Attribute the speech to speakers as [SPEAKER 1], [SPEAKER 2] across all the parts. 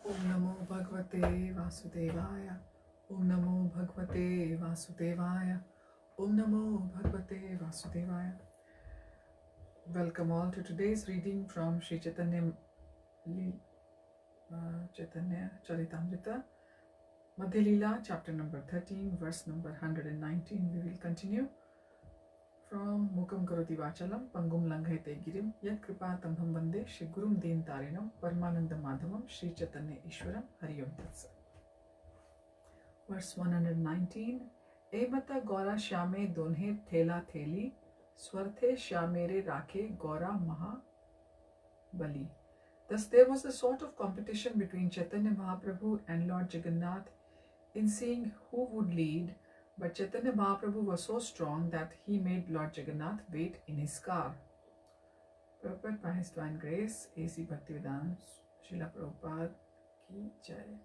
[SPEAKER 1] Om Namo Bhagavate Vasudevaya. Om Namo Bhagavate Vasudevaya. Om Namo Bhagavate Vasudevaya. Welcome all to today's reading from Sri Chaitanya Charitamrita, Madhya Lila, chapter number 13, verse number 119. We will continue from Mukam Karoti Vachalam, Pangum Langhete Girim, Yat Kripa Tamham Vande, Shri Gurum Deen Tarinam, Paramananda Madhavam, Sri Chaitanya Ishwaram, Hari Om Tat Sat. Verse 119. Emata Gora Shyame Donhe Thela Theli, Swarthe Shyamere Rakhe Gora Maha Bali. Thus there was a sort of competition between Chaitanya Mahaprabhu and Lord Jagannath in seeing who would lead, but Chaitanya Mahaprabhu was so strong that he made Lord Jagannath wait in his car. Prabhupada by His Divine Grace, A.C. Bhaktivedanta Srila Prabhupada Ki Jai.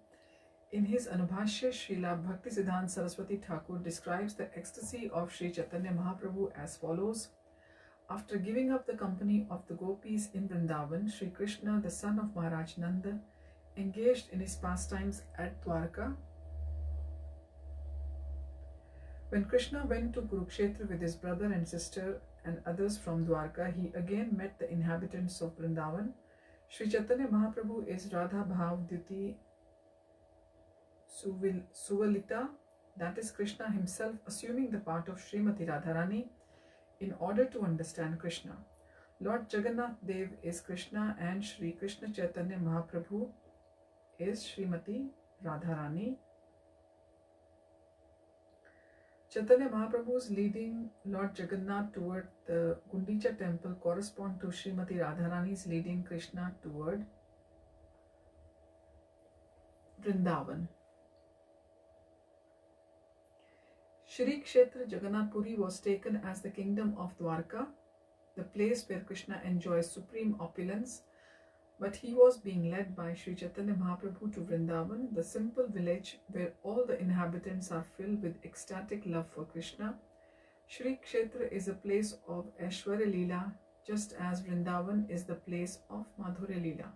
[SPEAKER 1] In his Anubhashya, Srila Bhaktisiddhanta Saraswati Thakur describes the ecstasy of Sri Chaitanya Mahaprabhu as follows. After giving up the company of the gopis in Vrindavan, Sri Krishna, the son of Maharaj Nanda, engaged in his pastimes at Dwarka. When Krishna went to Kurukshetra with his brother and sister and others from Dwarka, he again met the inhabitants of Vrindavan. Sri Chaitanya Mahaprabhu is Radha Bhav Diti Suvalita, that is Krishna himself assuming the part of Srimati Radharani in order to understand Krishna. Lord Jagannath Dev is Krishna and Sri Krishna Chaitanya Mahaprabhu is Srimati Radharani. Chaitanya Mahaprabhu's leading Lord Jagannath toward the Gundicha temple correspond to Srimati Radharani's leading Krishna toward Vrindavan. Shri Kshetra Jagannath Puri was taken as the kingdom of Dwarka, the place where Krishna enjoys supreme opulence, but he was being led by Sri Chaitanya Mahaprabhu to Vrindavan, the simple village where all the inhabitants are filled with ecstatic love for Krishna. Shri Kshetra is a place of Aishwarya Lila, just as Vrindavan is the place of Madhurya Lila.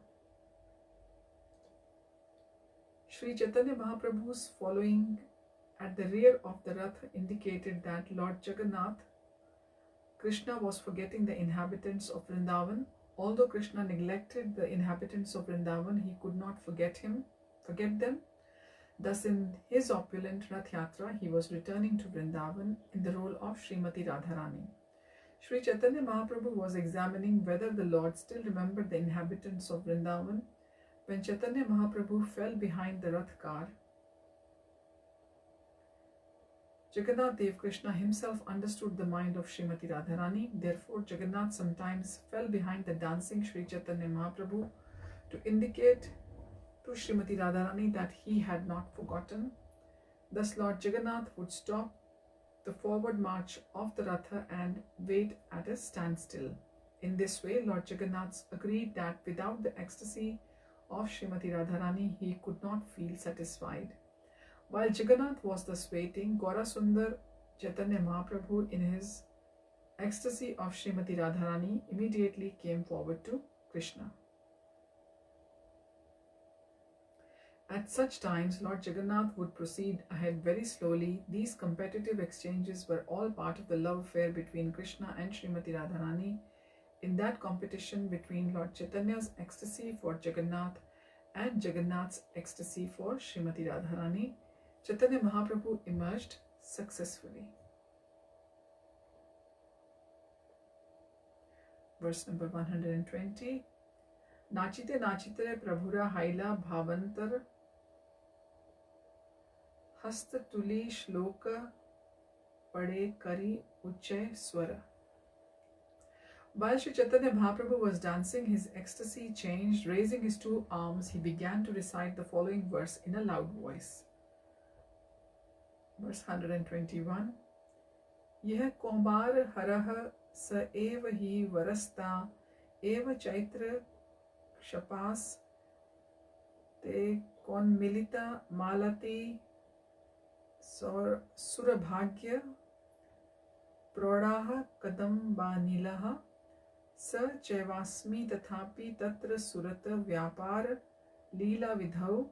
[SPEAKER 1] Sri Chaitanya Mahaprabhu's following at the rear of the Rath indicated that Lord Jagannath, Krishna was forgetting the inhabitants of Vrindavan. Although Krishna neglected the inhabitants of Vrindavan, he could not forget them. Thus, in his opulent Ratha-yātrā, he was returning to Vrindavan in the role of Srimati Radharani. Sri Chaitanya Mahaprabhu was examining whether the Lord still remembered the inhabitants of Vrindavan when Chaitanya Mahaprabhu fell behind the Rath car. Jagannath Dev Krishna himself understood the mind of Srimati Radharani. Therefore, Jagannath sometimes fell behind the dancing Sri Chaitanya Mahaprabhu to indicate to Srimati Radharani that he had not forgotten. Thus, Lord Jagannath would stop the forward march of the Ratha and wait at a standstill. In this way, Lord Jagannath agreed that without the ecstasy of Srimati Radharani, he could not feel satisfied. While Jagannath was thus waiting, Gaura Sundar Chaitanya Mahaprabhu, in his ecstasy of Srimati Radharani, immediately came forward to Krishna. At such times, Lord Jagannath would proceed ahead very slowly. These competitive exchanges were all part of the love affair between Krishna and Srimati Radharani. In that competition between Lord Chaitanya's ecstasy for Jagannath and Jagannath's ecstasy for Srimati Radharani, Chaitanya Mahaprabhu emerged successfully. Verse number 120. Nachite nachite prabhura haila bhavantar hasta tuli shloka pade kari uchay swara. While Sri Chaitanya Mahaprabhu was dancing, his ecstasy changed. Raising his two arms, he began to recite the following verse in a loud voice. Verse 121. Yeh kombar harah sa eva hi varasta eva chaitra kshapas te kon milita malati surabhagya prodah kadam banilaha स चैवास्मि तथापि तत्र सुरत व्यापार lila vidhau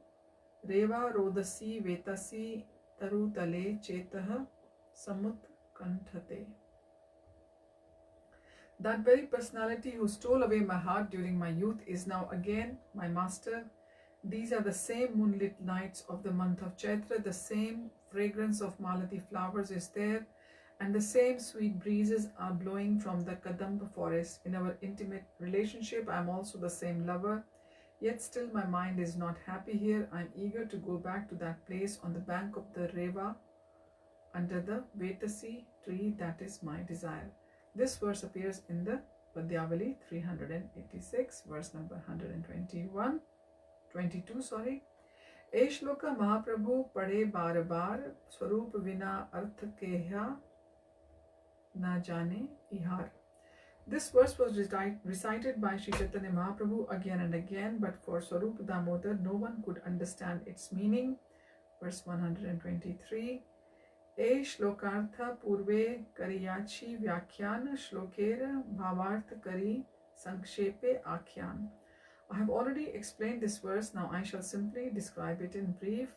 [SPEAKER 1] reva rodasi vetasi tarutale chetah samut kanthate. That very personality who stole away my heart during my youth is now again my master. These are the same moonlit nights of the month of Chaitra, the same fragrance of malati flowers is there, and the same sweet breezes are blowing from the Kadamba forest. In our intimate relationship, I am also the same lover, yet still my mind is not happy here. I am eager to go back to that place on the bank of the Reva, under the Vetasi tree. That is my desire. This verse appears in the Padyavali 386, verse number 22 sorry. ए श्लोक महाप्रभु पढ़े बार बार स्वरूप विना अर्थ केहा na jane ihar. This verse was recited by Sri Chaitanya Mahaprabhu again and again, but for Swarup Damodar no one could understand its meaning. Verse 123. E shlokartha purve kariyachi vyakhyan shlokera bhavartha kari sankshepe akhyan. I have already explained this verse, now I shall simply describe it in brief.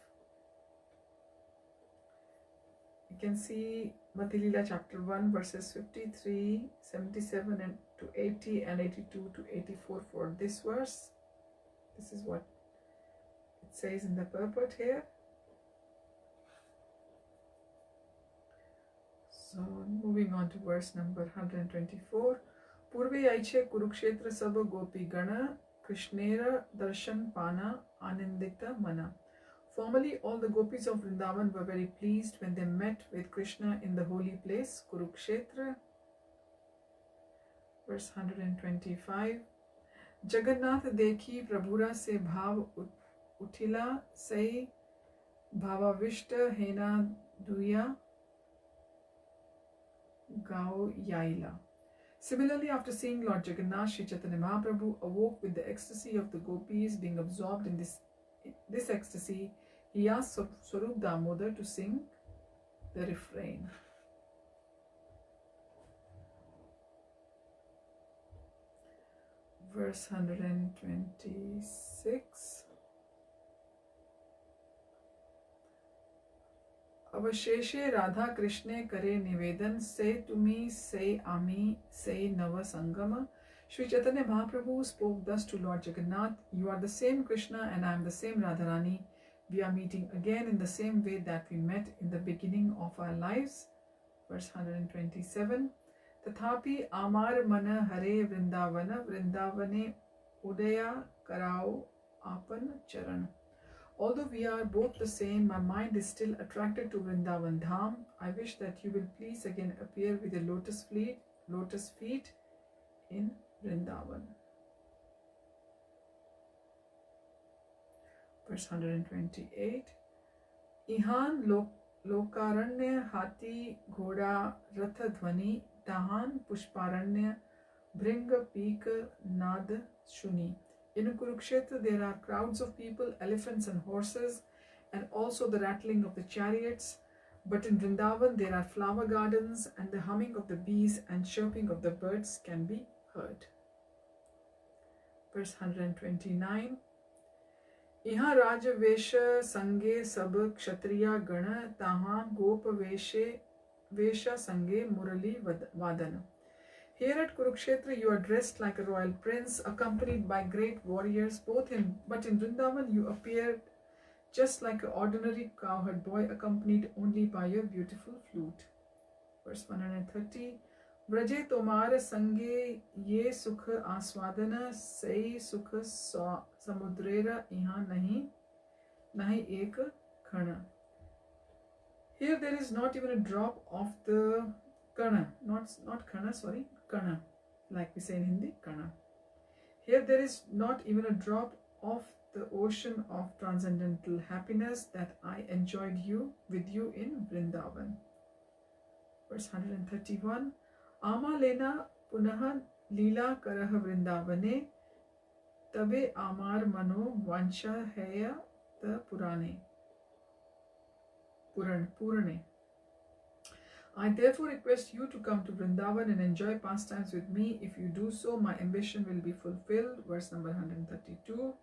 [SPEAKER 1] You can see Madhya Lila chapter 1 verses 53, 77 and to 80 and 82 to 84 for this verse. This is what it says in the purport here. So moving on to verse number 124. Purve aiche Kurukshetra saba gopi gana Krishnera darshan pana anandita mana. Formerly, all the gopis of Vrindavan were very pleased when they met with Krishna in the holy place, Kurukshetra. Verse 125. Jagannath dekhi prabhura se bhav utila sai bhavavishta hena duya gao yaila. Similarly, after seeing Lord Jagannath, Sri Chaitanya Mahaprabhu awoke with the ecstasy of the gopis. Being absorbed in this ecstasy, he asked Swarup Damodar to sing the refrain. Verse 126. Avasheshe Radha Krishna kare nivedan, say to me, say ami, say nava sangama. Sri Chaitanya Mahaprabhu spoke thus to Lord Jagannath: You are the same Krishna and I am the same Radharani. We are meeting again in the same way that we met in the beginning of our lives. Verse 127. Tathapi amar mana hare vrindavana vrindavane udaya karao apan charan. Although we are both the same, my mind is still attracted to Vrindavan Dham. I wish that you will please again appear with your lotus feet in Vrindavan. Verse 128. Ihan lokaranya hati ghoda ratha dhvani tahan pushparanya bringa pika nad shuni. In Kurukshetra there are crowds of people, elephants and horses, and also the rattling of the chariots. But in Vrindavan there are flower gardens, and the humming of the bees and chirping of the birds can be heard. Verse 129. Iha Raja Vesha Sange Sab Kshatriya Gana Taha Gopa Vesha Sange Murali Vadana. Here at Kurukshetra you are dressed like a royal prince, accompanied by great warriors, but in Vrindavan you appeared just like an ordinary cowherd boy, accompanied only by your beautiful flute. Verse 130. Vraje tomar sange ye sukha aswadana sai sukha samudrera iha nahi ek khana. Here there is not even a drop of the kana, not khana, sorry, kana, like we say in Hindi, kana. Here there is not even a drop of the ocean of transcendental happiness that I enjoyed with you in Vrindavan. Verse 131. Ama lena punaha lila karaha Vrindavane tabe amar mano vansha heya the purane. I therefore request you to come to Vrindavan and enjoy pastimes with me. If you do so, my ambition will be fulfilled. Verse number 132.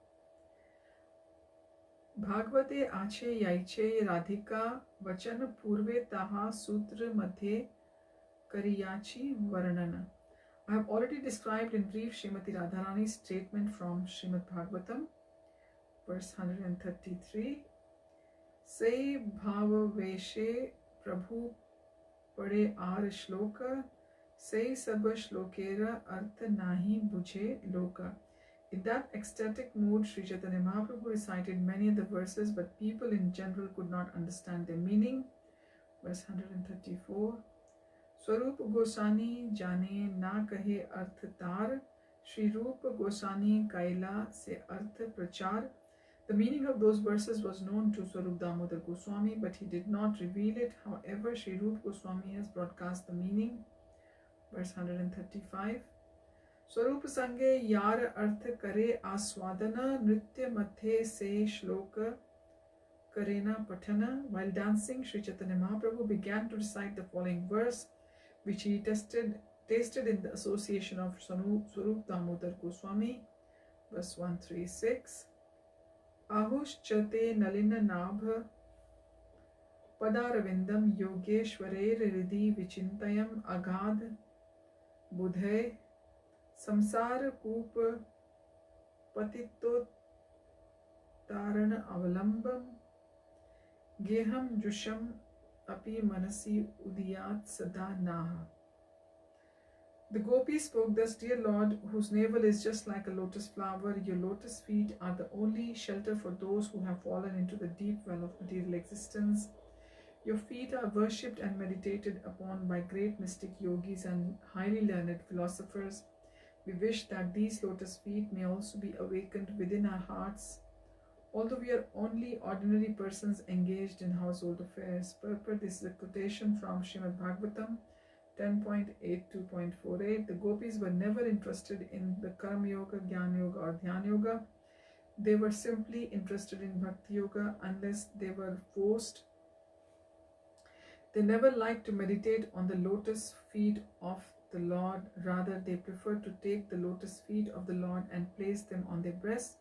[SPEAKER 1] भागवते आचे याइचे राधिका वचन पूर्वे ताहा सूत्र मध्ये kariyachi varnana. I have already described in brief Srimati Radharani's statement from Srimad Bhagavatam, verse 133. Say bhava veshe prabhu pade aar shloka, say sabha shlokera artha nahi bujhe loka. In that ecstatic mood, Sri Chaitanya Mahaprabhu recited many of the verses, but people in general could not understand their meaning. Verse 134. स्वरूप गोसानी जाने ना कहे अर्थ तार, श्री रूप गोसानी Kayla से अर्थ प्रचार. The meaning of those verses was known to Swarup Damodar Goswami, but he did not reveal it. However, Sri Rup Goswami has broadcast the meaning. Verse 135. Swarup sange yar arth kare aswadana, nritya mathe se shloka karena patana. While dancing, Sri Chaitanya Mahaprabhu began to recite the following verse, which he tasted in the association of Swarup Damodar Goswami. Verse 136. Ahush chate nalina nabha padaravindam yogeshware ridhi vichintayam agad budhe samsara koop patito tarana avalambam geham jusham api manasi udiyat sada naha. The gopis spoke thus, Dear Lord, whose navel is just like a lotus flower, your lotus feet are the only shelter for those who have fallen into the deep well of material existence. Your feet are worshipped and meditated upon by great mystic yogis and highly learned philosophers. We wish that these lotus feet may also be awakened within our hearts, although we are only ordinary persons engaged in household affairs. Purport: this is a quotation from Srimad Bhagavatam 10.82.48. The gopis were never interested in the Karma Yoga, Jnana Yoga or Dhyana Yoga. They were simply interested in Bhakti Yoga unless they were forced. They never liked to meditate on the lotus feet of the Lord. Rather, they preferred to take the lotus feet of the Lord and place them on their breasts.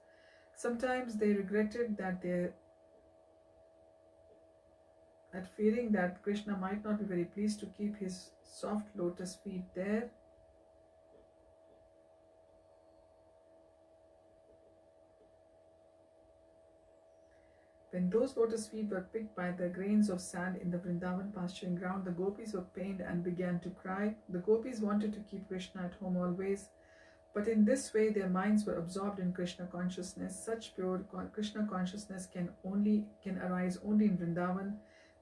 [SPEAKER 1] Sometimes they regretted that at fearing that Krishna might not be very pleased to keep his soft lotus feet there. When those lotus feet were picked by the grains of sand in the Vrindavan pasturing ground, the gopis were pained and began to cry. The gopis wanted to keep Krishna at home always, but in this way their minds were absorbed in Krishna consciousness. Such pure Krishna consciousness can arise only in Vrindavan.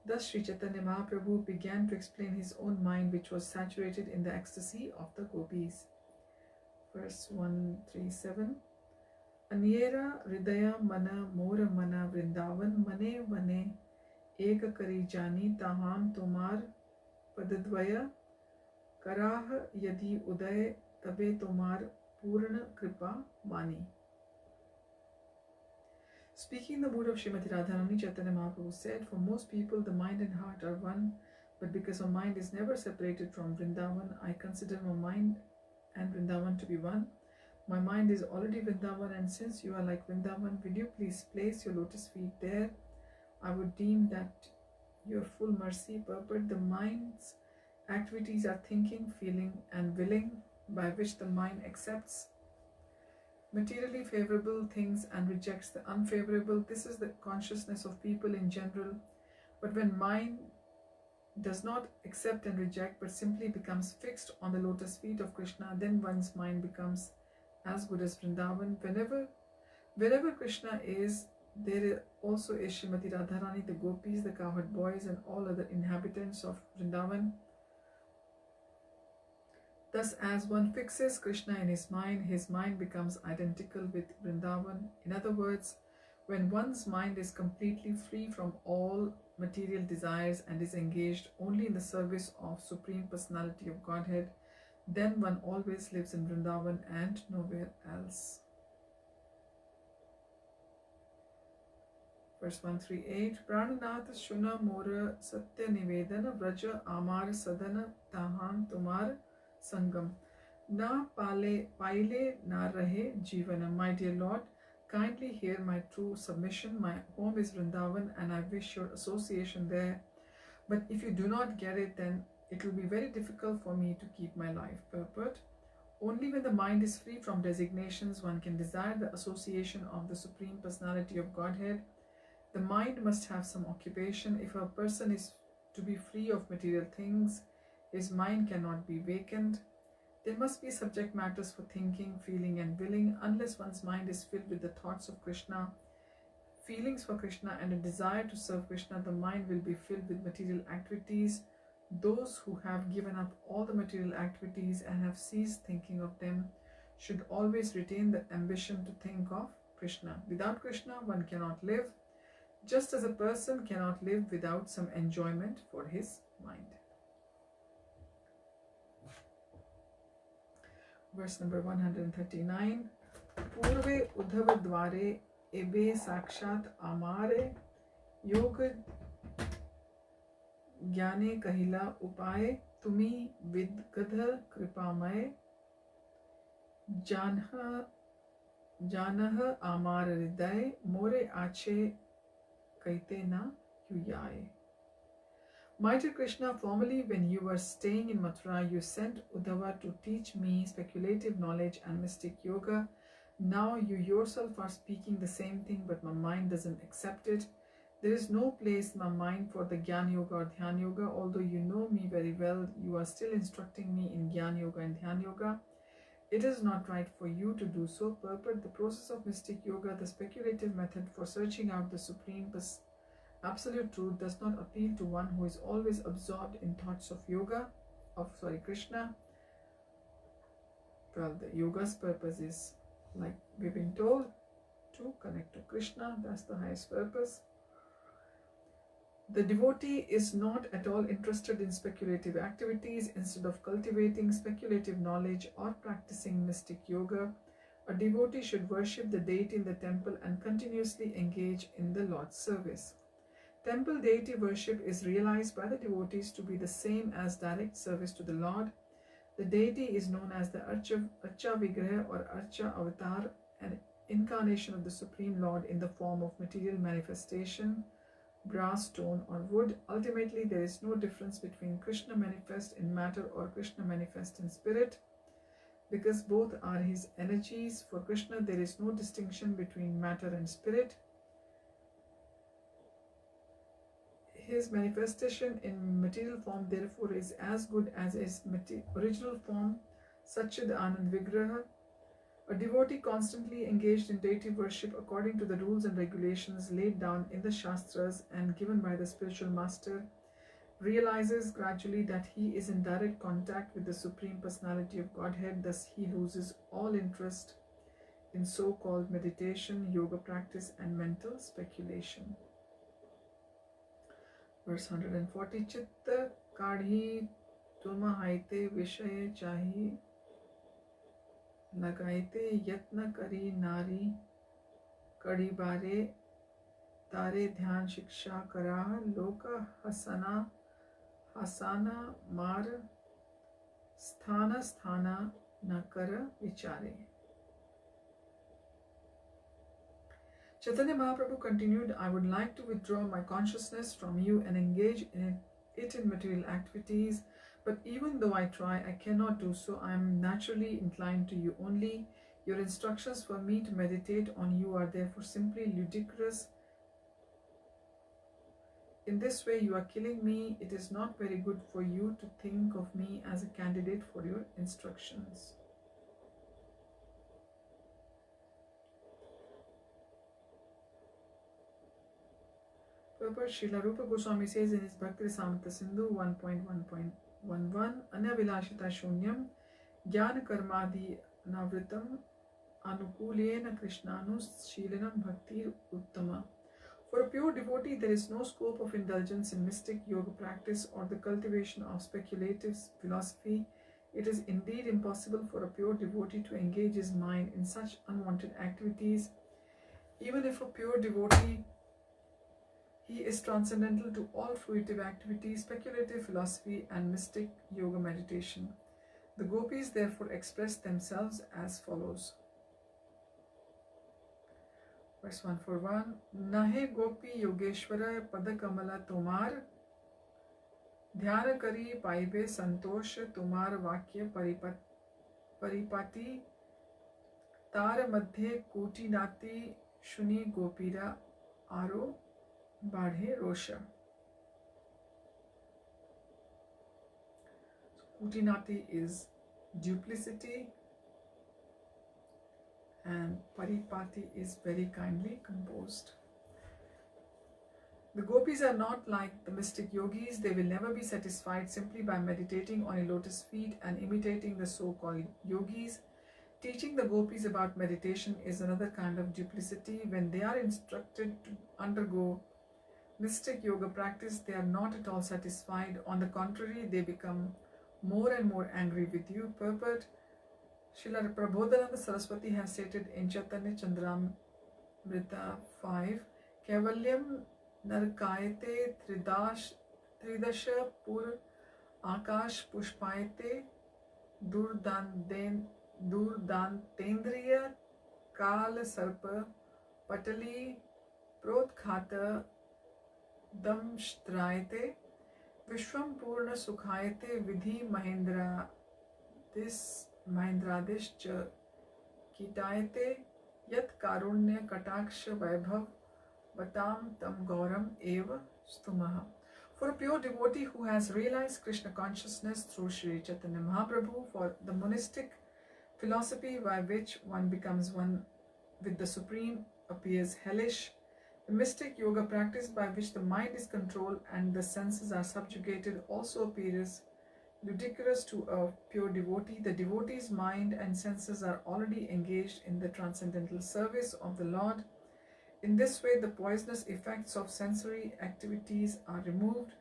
[SPEAKER 1] Thus Sri Chaitanya Mahaprabhu began to explain his own mind, which was saturated in the ecstasy of the gopis. Verse 137. Anyera hridaya mana mora mana Vrindavan mane vane eka kari jani taham tomar padadvaya karah yadi uday tabe tomar purna kripa mani. Speaking in the mood of Srimati Radharani, Chaitanya Mahaprabhu said, for most people the mind and heart are one, but because my mind is never separated from Vrindavan, I consider my mind and Vrindavan to be one. My mind is already Vrindavan, and since you are like Vrindavan, will you please place your lotus feet there? I would deem that your full mercy. Purport: the mind's activities are thinking, feeling and willing, by which the mind accepts materially favorable things and rejects the unfavorable. This is the consciousness of people in general. But when mind does not accept and reject, but simply becomes fixed on the lotus feet of Krishna, then one's mind becomes as good as Vrindavan. Wherever Krishna is, there also is Srimati Radharani, the gopis, the cowherd boys and all other inhabitants of Vrindavan. Thus, as one fixes Krishna in his mind becomes identical with Vrindavan. In other words, when one's mind is completely free from all material desires and is engaged only in the service of Supreme Personality of Godhead, then one always lives in Vrindavan and nowhere else. Verse 138. Prananath Shuna Mora Satya Nivedana Vraja Amar Sadana Tahan Tumar Sangam. Na paile na rahe jivanam. My dear Lord, kindly hear my true submission. My home is Vrindavan and I wish your association there. But if you do not get it, then it will be very difficult for me to keep my life. Purport. Only when the mind is free from designations one can desire the association of the Supreme Personality of Godhead. The mind must have some occupation. If a person is to be free of material things, his mind cannot be vacant. There must be subject matters for thinking, feeling and willing. Unless one's mind is filled with the thoughts of Krishna, feelings for Krishna and a desire to serve Krishna, the mind will be filled with material activities. Those who have given up all the material activities and have ceased thinking of them should always retain the ambition to think of Krishna. Without Krishna, one cannot live, just as a person cannot live without some enjoyment for his mind. Verse number 139. Purve Uddhava Dware Ebe Sakshat Amare Yoga Gyane Kahila Upaye Tumi Vidgadha Kripamaye Janah Amar Hriday More Ache Kaite Na Yuyaye. My dear Krishna, formerly when you were staying in Mathura, you sent Uddhava to teach me speculative knowledge and mystic yoga. Now you yourself are speaking the same thing, but my mind doesn't accept it. There is no place in my mind for the Gyan Yoga or Dhyan Yoga. Although you know me very well, you are still instructing me in Gyan Yoga and Dhyan Yoga. It is not right for you to do so. Purport. The process of mystic yoga, the speculative method for searching out the Supreme Absolute Truth, does not appeal to one who is always absorbed in thoughts of Krishna. Well, the yoga's purpose is, like we've been told, to connect to Krishna. That's the highest purpose. The devotee is not at all interested in speculative activities. Instead of cultivating speculative knowledge or practicing mystic yoga, a devotee should worship the deity in the temple and continuously engage in the Lord's service. Temple deity worship is realized by the devotees to be the same as direct service to the Lord. The deity is known as the Archa Vigraha or Archa Avatar, an incarnation of the Supreme Lord in the form of material manifestation, brass, stone or wood. Ultimately, there is no difference between Krishna manifest in matter or Krishna manifest in spirit, because both are his energies. For Krishna, there is no distinction between matter and spirit. His manifestation in material form, therefore, is as good as his original form, Satchid Anand Vigraha. A devotee constantly engaged in deity worship according to the rules and regulations laid down in the Shastras and given by the spiritual master realizes gradually that he is in direct contact with the Supreme Personality of Godhead. Thus, he loses all interest in so-called meditation, yoga practice, and mental speculation. Verse 140. Chitta kadhi tuma haite vishaye chahi लगाइते यत्न करी नारी कड़ी बारे तारे ध्यान शिक्षा करा लोक हसाना मार स्थाना न कर विचारे. Chaitanya Mahaprabhu continued, I would like to withdraw my consciousness from you and engage in material activities. But even though I try, I cannot do so. I am naturally inclined to you only. Your instructions for me to meditate on you are therefore simply ludicrous. In this way, you are killing me. It is not very good for you to think of me as a candidate for your instructions. Purport. Srila Rupa Goswami says in his Bhakti Rasamrita Sindhu 1.1.11, Anyavilashita Shunyam Jnana Karmadi Navritam Anukulena Krishnanus Shilanam Bhakti Uttama. For a pure devotee, there is no scope of indulgence in mystic yoga practice or the cultivation of speculative philosophy. It is indeed impossible for a pure devotee to engage his mind in such unwanted activities. Even if a pure devotee, he is transcendental to all fruitive activities, speculative philosophy, and mystic yoga meditation. The gopis therefore express themselves as follows. Verse 141. Nahe gopi yogeshwara padakamala tomar, ध्यान करी पाइबे संतोष तुम्हार वाक्य परिपाति, तार मध्य कोटि नाती शुनि गोपीरा आरो बाढ़े रोष. Kutinati is duplicity and paripati is very kindly composed. The gopis are not like the mystic yogis. They will never be satisfied simply by meditating on a lotus feet and imitating the so-called yogis. Teaching the gopis about meditation is another kind of duplicity. When they are instructed to undergo mystic yoga practice, they are not at all satisfied. On the contrary, they become more and more angry with you. Purport. Srila Prabodhananda Saraswati has stated in Chaitanya Chandramrita 5, Kavalyam Narkayate Tridasha Pur Akash Pushpayate Durdantendriya Kal Sarpa Patali Protkhata Damshtrayate Vishwam Purna Sukhayate Vidhi Mahendradish Cha Kitayate Yat Karunya Kataksha Vaibhav Batam Tam Gauram Eva Stumaha. For a pure devotee who has realized Krishna consciousness through Sri Chaitanya Mahaprabhu, for the monistic philosophy by which one becomes one with the Supreme appears hellish. The mystic yoga practice by which the mind is controlled and the senses are subjugated also appears ludicrous to a pure devotee. The devotee's mind and senses are already engaged in the transcendental service of the Lord. In this way, the poisonous effects of sensory activities are removed.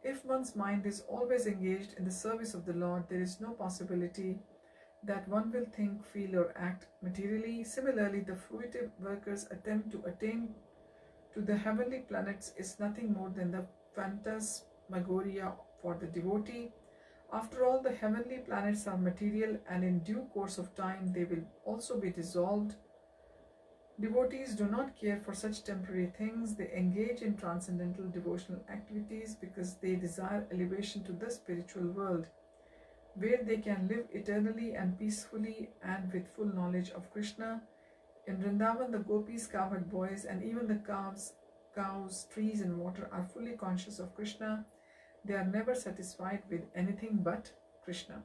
[SPEAKER 1] If one's mind is always engaged in the service of the Lord, there is no possibility that one will think, feel, or act materially. Similarly, the fruitive worker's attempt to attain to the heavenly planets is nothing more than the phantasmagoria for the devotee. After all, the heavenly planets are material, and in due course of time they will also be dissolved. Devotees do not care for such temporary things. They engage in transcendental devotional activities because they desire elevation to the spiritual world, where they can live eternally and peacefully and with full knowledge of Krishna. In Vrindavan, the gopis, cowherd boys, and even the cows, trees, and water are fully conscious of Krishna. They are never satisfied with anything but Krishna.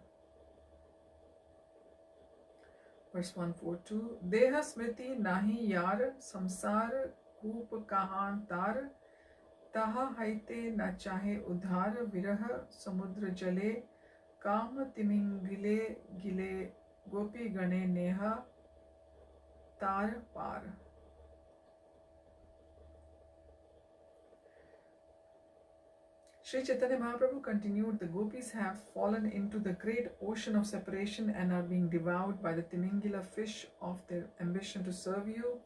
[SPEAKER 1] Verse 142. Deha smriti nahi yar samsar koop kahan tar, taha haite na chahe udhar virah samudra jale, kam timingile gile gopi gane neha tar par. Sri Chaitanya Mahaprabhu continued, the gopis have fallen into the great ocean of separation and are being devoured by the Timingila fish of their ambition to serve you.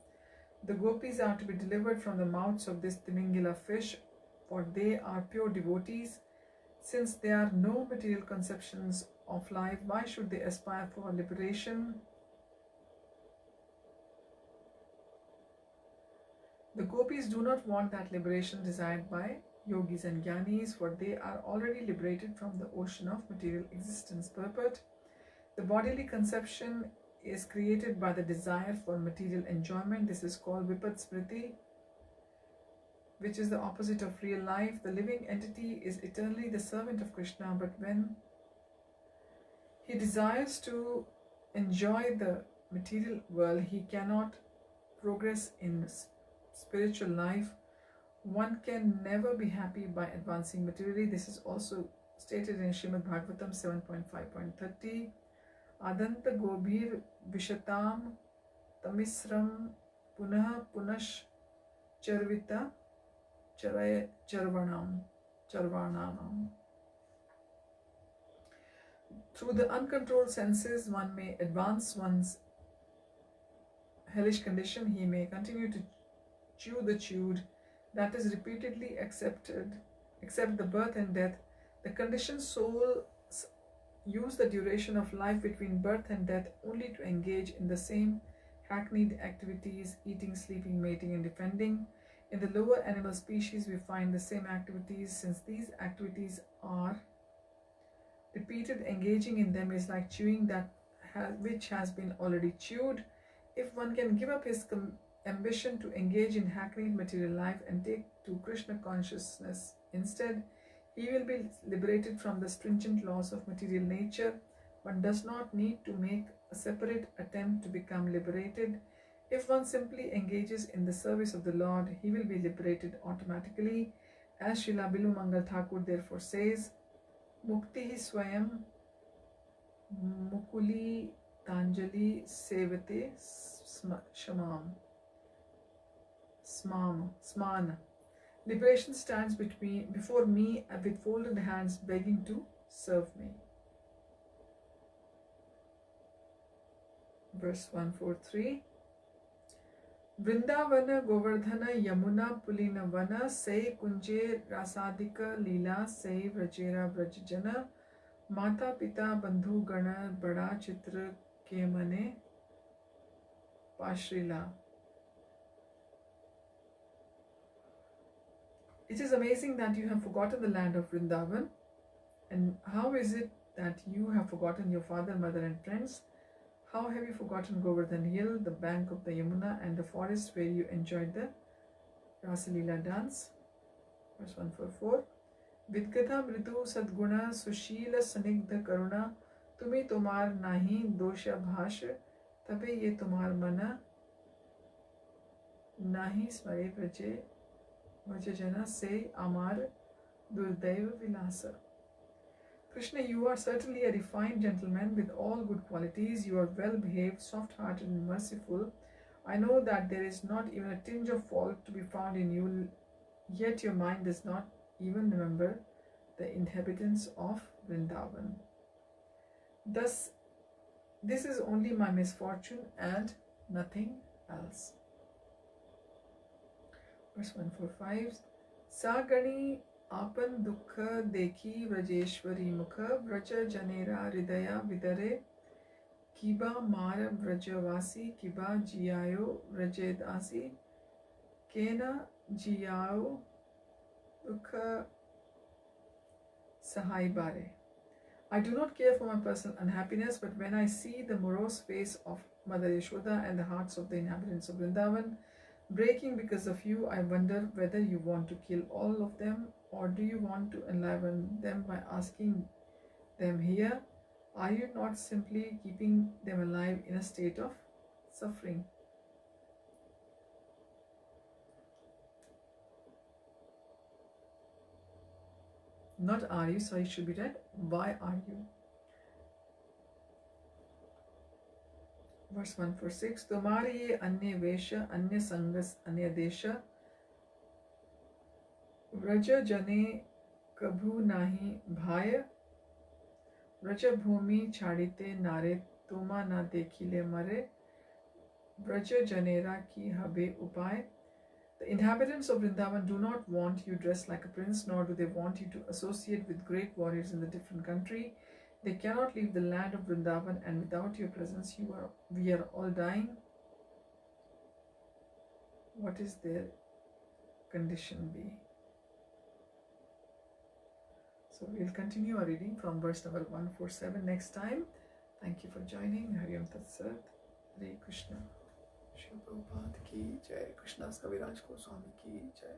[SPEAKER 1] The gopis are to be delivered from the mouths of this Timingila fish, for they are pure devotees. Since there are no material conceptions of life, why should they aspire for liberation? The gopis do not want that liberation desired by yogis and jnanis, for they are already liberated from the ocean of material existence. Purport. The bodily conception is created by the desire for material enjoyment. This is called Vipad Smriti, which is the opposite of real life. The living entity is eternally the servant of Krishna, but when he desires to enjoy the material world, he cannot progress in spiritual life. One can never be happy by advancing materially. This is also stated in Srimad Bhagavatam 7.5.30. Adanta Gobhir Vishatam Tamisram Punah Punash Charvita Charvanam. Through the uncontrolled senses, one may advance one's hellish condition. He may continue to chew the chewed, that is repeatedly accept the birth and death. The conditioned souls use the duration of life between birth and death only to engage in the same hackneyed activities, eating, sleeping, mating, and defending. In the lower animal species, we find the same activities. Since these activities are repeated, engaging in them is like chewing that which has been already chewed. If one can give up his ambition to engage in hackneyed material life and take to Krishna consciousness instead, he will be liberated from the stringent laws of material nature. One does not need to make a separate attempt to become liberated. If one simply engages in the service of the Lord, he will be liberated automatically. As Srila Bilu Mangal Thakur therefore says, Mukti swayam mukuli tanjali sevate smana. Liberation stands before me with folded hands, begging to serve me. Verse 143. Vrindavana Govardhana Yamuna Pulina Vana Say Kunje Rasadika Lila Say Vrajera Vrajjana Mata Pita Bandhu Gana Bada Chitra Kemane Pashrila. It is amazing that you have forgotten the land of Vrindavan. And how is it that you have forgotten your father, mother, and friends? How have you forgotten Govardhan Hill, the bank of the Yamuna, and the forest where you enjoyed the Rasalila dance? Verse 144. Vidgata Mridu Sadguna Sushila Sanigdha Karuna Tumi Tomar Nahi Dosha Bhash Tabe Ye Tomar Mana Nahi Smare Vajajana Say Amar Durdaiva Vilasa. Krishna, you are certainly a refined gentleman with all good qualities. You are well behaved, soft hearted, and merciful. I know that there is not even a tinge of fault to be found in you, yet your mind does not even remember the inhabitants of Vrindavan. Thus, this is only my misfortune and nothing else. Verse 145. Sagani Apan Dukha Dekhi Vrajeshwari Mukha Vraja Janera Ridaya Vidare Kiba Mara Vrajavasi Kiba Jiayo Vrajedasi Kena Jiao Dukha Sahaibare. I do not care for my personal unhappiness, but when I see the morose face of Mother Yashoda and the hearts of the inhabitants of Vrindavan breaking because of you, I wonder whether you want to kill all of them, or do you want to enliven them by asking them here? Are you not simply keeping them alive in a state of suffering? Not are you, so it should be read, why are you? Verse 146. Tomari anya vesha anya sangas anya desha Vraja jane kabhu nahi bhaya Vraja bhumi chadite nare tuma na dekhile mare Vraja janera ki habe upay. The inhabitants of Vrindavan do not want you dressed like a prince, nor do they want you to associate with great warriors in the different country. They cannot leave the land of Vrindavan, and without your presence we are all dying. What is their condition be? So we'll continue our reading from verse number 147 next time. Thank you for joining. Hari Om Tat Sat. Hare Krishna. Shri Prabhupada ki Jai. Krishna's Kaviraj Goswami ki Jai.